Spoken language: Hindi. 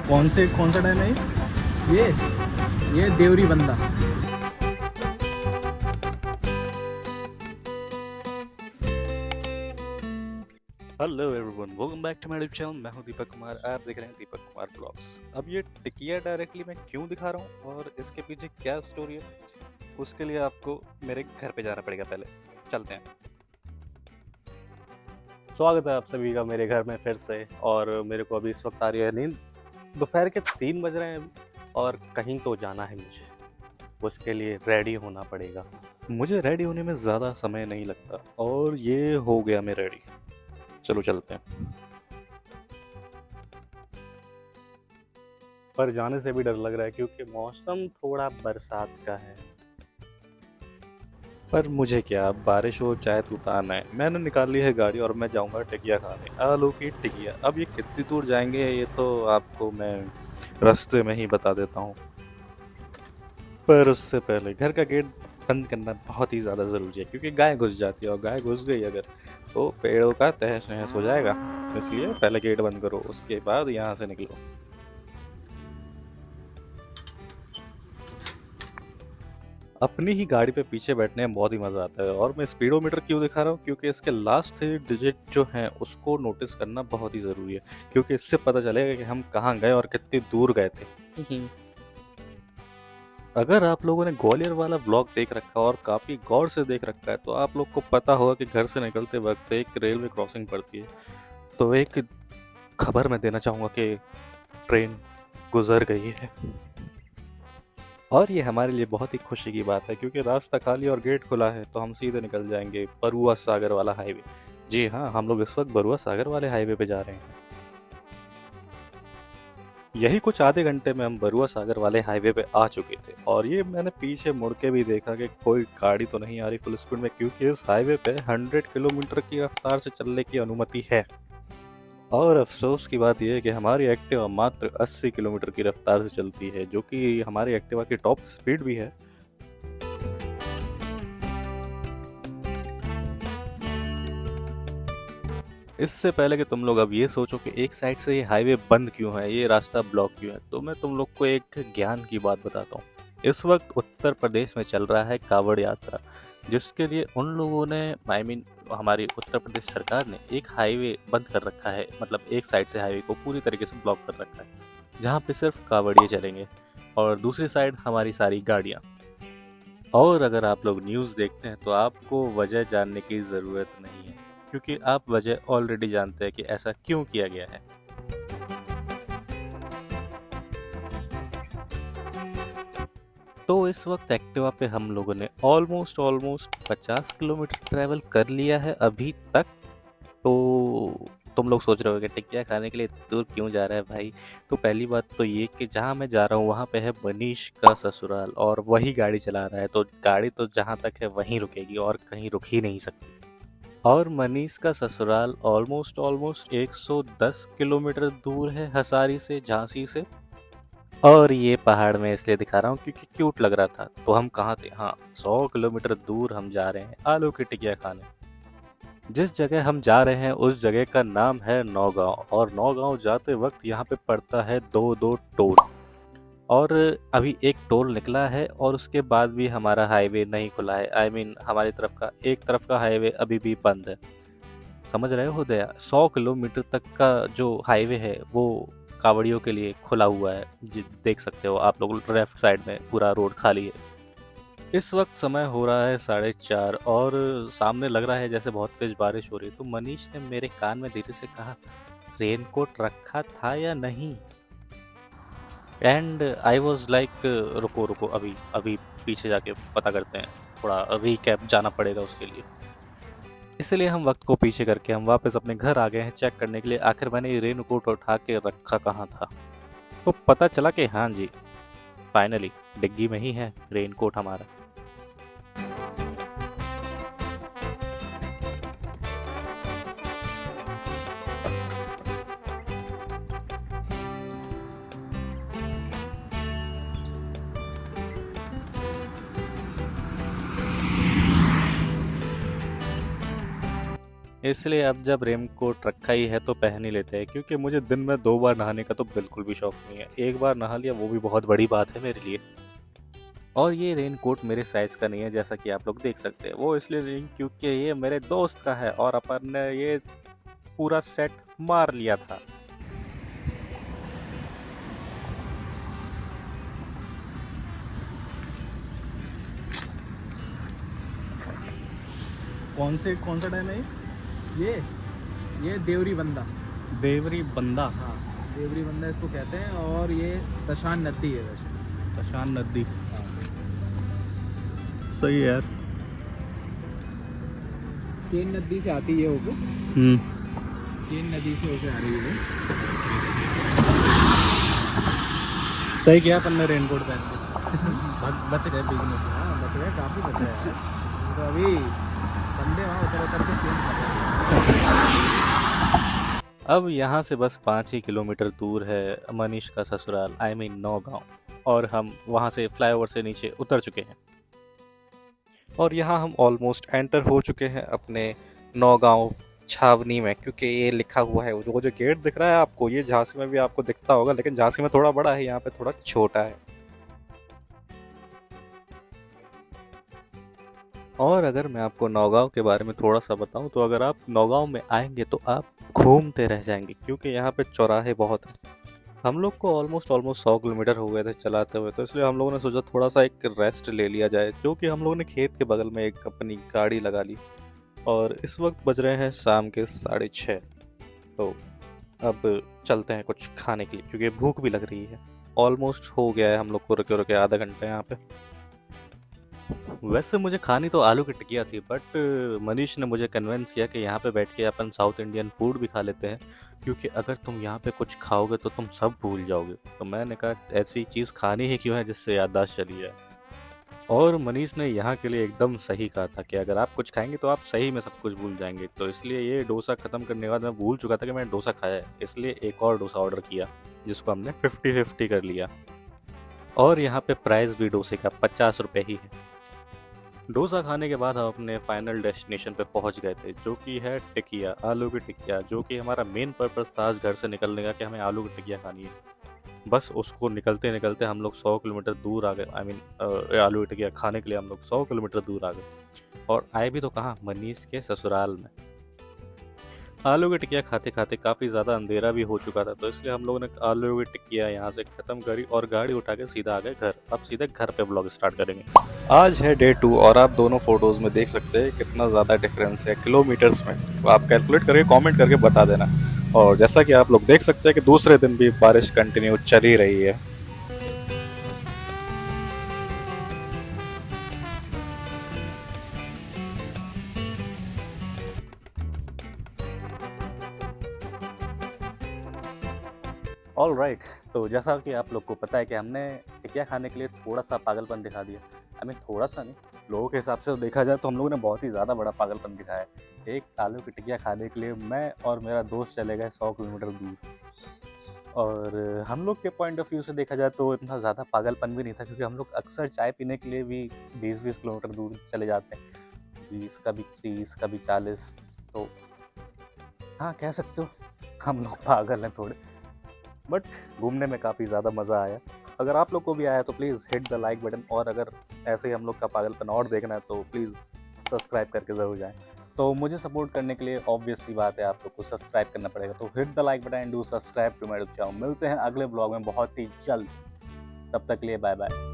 कौन सा डैम है ये ये देवरी बंदा। Hello everyone, welcome back to my YouTube channel. मैं हूं दीपक कुमार, आप देख रहे हैं दीपक कुमार ब्लॉग्स। अब ये टिकिया डायरेक्टली मैं क्यों दिखा रहा हूं और इसके पीछे क्या स्टोरी है, उसके लिए आपको मेरे घर पे जाना पड़ेगा। पहले चलते हैं। स्वागत है आप सभी का मेरे घर में फिर से। और मेरे को अभी इस वक्त आ रही है नींद। दोपहर के 3 बज रहे हैं अभी और कहीं तो जाना है मुझे। उसके लिए रेडी होना पड़ेगा। मुझे रेडी होने में ज़्यादा समय नहीं लगता और ये हो गया मैं रेडी। चलो चलते हैं। पर जाने से भी डर लग रहा है क्योंकि मौसम थोड़ा बरसात का है। पर मुझे क्या, बारिश हो चाहे तूफान आए, मैंने निकाल ली है गाड़ी और मैं जाऊंगा टिकिया खाने। आलू की टिकिया। अब ये कितनी दूर जाएंगे ये तो आपको मैं रास्ते में ही बता देता हूँ। पर उससे पहले घर का गेट बंद करना बहुत ही ज़्यादा ज़रूरी है क्योंकि गाय घुस जाती है और गाय घुस गई अगर तो पेड़ों का तहस नहस हो जाएगा। इसलिए पहले गेट बंद करो, उसके बाद यहाँ से निकलो। अपनी ही गाड़ी पे पीछे बैठने में बहुत ही मज़ा आता है। और मैं स्पीडोमीटर क्यों दिखा रहा हूँ, क्योंकि इसके लास्ट 3 डिजिट जो हैं उसको नोटिस करना बहुत ही ज़रूरी है क्योंकि इससे पता चलेगा कि हम कहाँ गए और कितनी दूर गए थे। अगर आप लोगों ने ग्वालियर वाला ब्लॉग देख रखा है और काफ़ी गौर से देख रखा है तो आप लोग को पता होगा कि घर से निकलते वक्त एक रेलवे क्रॉसिंग पड़ती है। तो एक खबर मैं देना चाहूँगा कि ट्रेन गुजर गई है। और ये हमारे लिए बहुत ही खुशी की बात है क्योंकि रास्ता खाली और गेट खुला है तो हम सीधे निकल जाएंगे बरुआ सागर वाला हाईवे। जी हाँ, हम लोग इस वक्त बरुआ सागर वाले हाईवे पे जा रहे हैं। यही कुछ आधे घंटे में हम बरुआ सागर वाले हाईवे पे आ चुके थे और ये मैंने पीछे मुड़ के भी देखा कि कोई गाड़ी तो नहीं आ रही फुल स्पीड में क्योंकि इस हाईवे पे 100 किलोमीटर की रफ्तार से चलने की अनुमति है। और अफसोस की बात यह है कि हमारी एक्टिवा मात्र 80 किलोमीटर की रफ्तार से चलती है, जो कि हमारी एक्टिवा की टॉप स्पीड भी है। इससे पहले कि तुम लोग अब ये सोचो कि एक साइड से ये हाईवे बंद क्यों है, ये रास्ता ब्लॉक क्यों है, तो मैं तुम लोग को एक ज्ञान की बात बताता हूँ। इस वक्त उत्तर प्रदेश में चल रहा है कांवड़ यात्रा, जिसके लिए उन लोगों ने हमारी उत्तर प्रदेश सरकार ने एक हाईवे बंद कर रखा है। मतलब एक साइड से हाईवे को पूरी तरीके से ब्लॉक कर रखा है जहाँ पे सिर्फ कांवड़िए चलेंगे और दूसरी साइड हमारी सारी गाड़ियाँ। और अगर आप लोग न्यूज़ देखते हैं तो आपको वजह जानने की ज़रूरत नहीं है क्योंकि आप वजह ऑलरेडी जानते हैं कि ऐसा क्यों किया गया है। तो इस वक्त एक्टिवा पे हम लोगों ने ऑलमोस्ट 50 किलोमीटर ट्रैवल कर लिया है अभी तक। तो तुम लोग सोच रहे हो कि टिकिया खाने के लिए इतनी दूर क्यों जा रहा है भाई। तो पहली बात तो ये कि जहाँ मैं जा रहा हूँ वहाँ पे है मनीष का ससुराल और वही गाड़ी चला रहा है, तो गाड़ी तो जहाँ तक है वहीं रुकेगी और कहीं रुक ही नहीं सकती। और मनीष का ससुराल ऑलमोस्ट 110 किलोमीटर दूर है हसारी से, झांसी से। और ये पहाड़ में इसलिए दिखा रहा हूँ क्योंकि क्यूट लग रहा था। तो हम कहाँ थे, हाँ 100 किलोमीटर दूर हम जा रहे हैं आलू की टिकिया खाने। जिस जगह हम जा रहे हैं उस जगह का नाम है नौगांव और नौगांव जाते वक्त यहाँ पे पड़ता है दो टोल। और अभी एक टोल निकला है और उसके बाद भी हमारा हाईवे नहीं खुला है। हमारी एक तरफ का हाईवे अभी भी बंद है। समझ रहे हो दया, 100 किलोमीटर तक का जो हाईवे है वो कावड़ियों के लिए खुला हुआ है। देख सकते हो आप लोग लेफ्ट साइड में पूरा रोड खाली है। इस वक्त समय हो रहा है 4:30 और सामने लग रहा है जैसे बहुत तेज बारिश हो रही है। तो मनीष ने मेरे कान में धीरे से कहा, रेनकोट रखा था या नहीं। एंड आई वॉज लाइक रुको रुको, अभी अभी पीछे जाके पता करते हैं, थोड़ा रीकैप जाना पड़ेगा उसके लिए। इसलिए हम वक्त को पीछे करके हम वापस अपने घर आ गए हैं चेक करने के लिए आखिर मैंने ये रेनकोट उठा के रखा कहाँ था। तो पता चला कि हाँ जी, फाइनली डिग्गी में ही है रेनकोट हमारा। इसलिए अब जब रेनकोट रखा ही है तो पहन ही लेते हैं, क्योंकि मुझे दिन में 2 बार नहाने का तो बिल्कुल भी शौक नहीं है। एक बार नहा लिया वो भी बहुत बड़ी बात है मेरे लिए। और ये रेनकोट मेरे साइज़ का नहीं है, जैसा कि आप लोग देख सकते हैं। वो इसलिए नहीं क्योंकि ये मेरे दोस्त का है और अपन ने ये पूरा सेट मार लिया था। कौन सा डैम है ये? ये देवरी बंदा। देवरी बंदा। हाँ, देवरी बंदा इसको कहते हैं। और ये तशान नदी है वैसे। प्रशांत नदी। हाँ। सही है यार। केन नदी से आती है वो। केन नदी से होके आ रही है वो। सही किया अपन ने रेनकोट पहन के। बच गए बीच में। हाँ, बच गए, काफ़ी बच गए यार। तो अभी बंदे वहाँ उतर के चेंज कर रहे हैं। अब यहाँ से बस 5 ही किलोमीटर दूर है मनीष का ससुराल, आई मीन नौगांव, और हम वहाँ से फ्लाईओवर से नीचे उतर चुके हैं। और यहाँ हम ऑलमोस्ट एंटर हो चुके हैं अपने नौगांव छावनी में, क्योंकि ये लिखा हुआ है। जो गेट दिख रहा है आपको, ये झांसी में भी आपको दिखता होगा, लेकिन झांसी में थोड़ा बड़ा है, यहाँ पे थोड़ा छोटा है। और अगर मैं आपको नौगांव के बारे में थोड़ा सा बताऊं, तो अगर आप नौगांव में आएंगे तो आप घूमते रह जाएंगे, क्योंकि यहाँ पे चौराहे बहुत हैं। हम लोग को ऑलमोस्ट 100 किलोमीटर हो गए थे चलाते हुए, तो इसलिए हम लोगों ने सोचा थोड़ा सा एक रेस्ट ले लिया जाए, जो कि हम लोगों ने खेत के बगल में एक अपनी गाड़ी लगा ली। और इस वक्त बज रहे हैं शाम के 6:30। तो अब चलते हैं कुछ खाने के लिए, क्योंकि भूख भी लग रही है। ऑलमोस्ट हो गया है हम लोग को रुके रुके आधा घंटा यहाँ पे। वैसे मुझे खानी तो आलू की टिकिया थी, बट मनीष ने मुझे कन्विंस किया कि यहाँ पे बैठ के अपन साउथ इंडियन फूड भी खा लेते हैं, क्योंकि अगर तुम यहाँ पे कुछ खाओगे तो तुम सब भूल जाओगे। तो मैंने कहा ऐसी चीज़ खानी ही क्यों है जिससे याददाश्त चली जाए। और मनीष ने यहाँ के लिए एकदम सही कहा था कि अगर आप कुछ खाएंगे तो आप सही में सब कुछ भूल जाएंगे। तो इसलिए ये डोसा ख़त्म करने के बाद मैं भूल चुका था कि मैंने डोसा खाया है, इसलिए एक और डोसा ऑर्डर किया, जिसको हमने 50-50 कर लिया। और यहाँ पे प्राइस भी डोसे का 50 रुपये ही है। डोसा खाने के बाद हम अपने फाइनल डेस्टिनेशन पे पहुंच गए थे, जो कि है टिकिया, आलू की टिकिया, जो कि हमारा मेन पर्पस था आज घर से निकलने का, कि हमें आलू की टिकिया खानी है। बस उसको निकलते निकलते हम लोग 100 किलोमीटर दूर आ गए। आई मीन आलू की टिकिया खाने के लिए हम लोग 100 किलोमीटर दूर आ गए। और आए भी तो कहाँ, मनीष के ससुराल में। आलू की टिकिया खाते खाते काफ़ी ज़्यादा अंधेरा भी हो चुका था, तो इसलिए हम लोगों ने आलू की टिकिया यहाँ से ख़त्म करी और गाड़ी उठा के सीधा आ गए घर। अब सीधे घर पे ब्लॉग स्टार्ट करेंगे। आज है डे 2 और आप दोनों फोटोज़ में देख सकते हैं कितना ज़्यादा डिफरेंस है किलोमीटर्स में। तो आप कैलकुलेट करके कमेंट करके बता देना। और जैसा कि आप लोग देख सकते हैं कि दूसरे दिन भी बारिश कंटिन्यू चल ही रही है। ऑल राइट, तो जैसा कि आप लोग को पता है कि हमने टिकिया खाने के लिए थोड़ा सा पागलपन दिखा दिया। आई मीन थोड़ा सा नहीं, लोगों के हिसाब से तो देखा जाए तो हम लोगों ने बहुत ही ज़्यादा बड़ा पागलपन दिखाया है। एक आलू की टिकिया खाने के लिए मैं और मेरा दोस्त चले गए 100 किलोमीटर दूर। और हम लोग के पॉइंट ऑफ व्यू से देखा जाए तो इतना ज़्यादा पागलपन भी नहीं था, क्योंकि हम लोग अक्सर चाय पीने के लिए भी 20-20 किलोमीटर दूर चले जाते हैं, 20 कभी 30 कभी 40। तो हाँ, कह सकते हो हम लोग पागल हैं थोड़े, बट घूमने में काफ़ी ज़्यादा मज़ा आया। अगर आप लोग को भी आया तो please hit the like button, और अगर ऐसे ही हम लोग का पागलपन और देखना है तो प्लीज़ सब्सक्राइब करके ज़रूर जाएं। तो मुझे सपोर्ट करने के लिए ऑब्वियस सी बात है, आप लोग को सब्सक्राइब करना पड़ेगा। तो hit the like button and do subscribe to my channel. मिलते हैं अगले ब्लॉग में बहुत ही जल्द, तब तक के लिए बाय बाय।